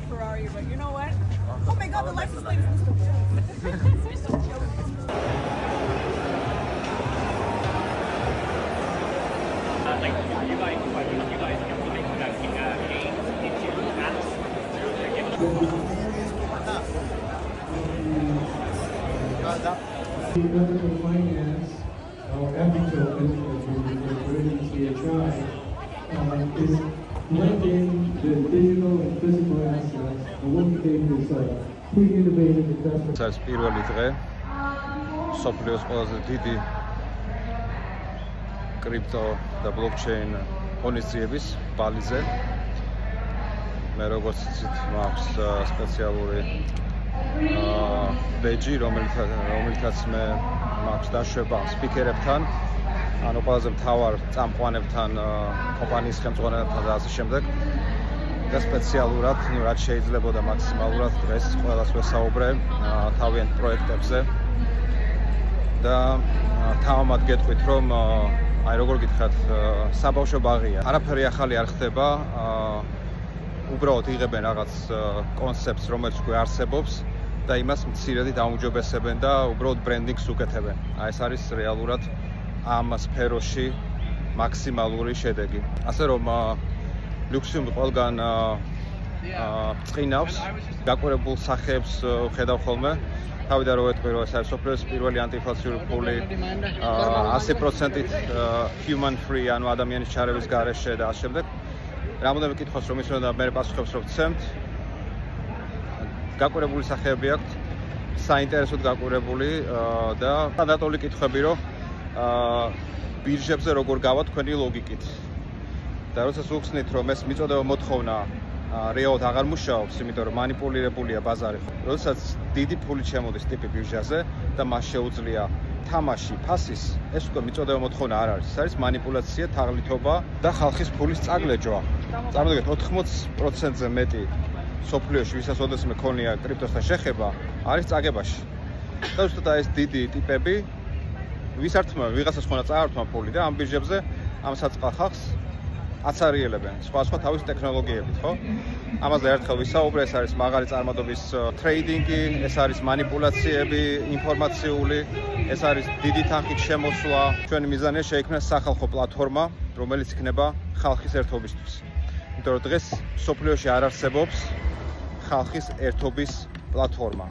Ferrari, but you know what? Oh my God, the license plate is Mr. Finance, our epitope CHI, is blending the digital and physical assets, and what we gave is pre-innovative investment. ეს პირველი დღე სოფლიოს ყველაზე დიდი კრიპტო და ბლოკჩეინ ღონისძიების ბალიზე. მე როგორც იცით, მაქვს სპეციალური ბეჯი, რომელთაც მე მაქვს დაშვება სპიკერებთან, ანუ ყველაზე მთავარ წამყვანებთან, კომპანიის ხელმძღვანელებთან და ასე შემდეგ. და სპეციალურად, რაც შეიძლებოდა მაქსიმალურად დღეს ყველას ვესაუბრე თავიანთ პროექტებზე. და თავად გეტყვით, რომ აი როგორ გითხრათ, საბავშვო ბაღია. არაფერი ახალი არ ხდება. უბრალოდ იღებენ რაღაც კონცეფტს, რომელიც უკვე არსებობს და იმას მცირედი დაუმჯობესებენ და უბრალოდ ბრენდინგს უკეთებენ. აი ეს არის რეალურად ამ სფეროში მაქსიმალური შედეგი. ასე რომ ლუქსიუმი ყველგან წინავს, გაკვირებულ სახეებს ხედავ ხოლმე. თავიდან რო ვეტყვი, რომ ეს არის სოფლიოს პირველი ანტიინფლაციური ფული 100%-ით human free, ანუ ადამიანის ჩარევის გარეშე და ასე შემდეგ. რამოდენიმე კითხვას რომ ისმენდა მე პასუხებს რომ ვცემთ. გაკვირებული სახეები აქვთ, საინტერესოდ გაკვირებული და სტანდარტული კითხვები რომ ბირჟებზე როგორ გავა თქვენი ლოგიკით. და როდესაც უხსნით რომ ეს მიწოდება მოთხოვნა რეალურად აღარ მუშაობს, იმიტომ რომ მანიპულირებულია ბაზარი. როდესაც დიდი ფული შემოდის ტიპი ბირჟაზე და მას შეუძლია თამაში, ფასის, ეს უკვე მიწოდება მოთხოვნა არ არის. ეს არის მანიპულაცია, თაღლითობა და ხალხის ფულის წაგლეჯვა. წარმოგიდგენთ 80%-ზე მეტი სოფლიოში, ვისაც ოდესმე ქონია კრიპტოსთან შეხება, არის წაგებაში. და ზუსტად ეს დიდი ტიპები ვის ართმევენ, ვიღაცას ხონა წაართმა ფული და ამ ბირჟებზე ამ საწყალ ხალხს აცარიელებენ სხვა თავის ტექნოლოგიებით, ხო? ამაზე ერთხელ ვისაუბრე, ეს არის მაღალი წარმადობის ტრეიდინგი, ეს არის მანიპულაციები, ინფორმაციული, ეს არის დიდი თანხით შემოსვლა. ჩვენი მიზანია შეიქმნას სახალხო პლატფორმა, რომელიც იქნება ხალხის ერთობისთვის. იმიტომ რომ დღეს სოფლიოში არ არსებობს ხალხის ერთობის პლატფორმა.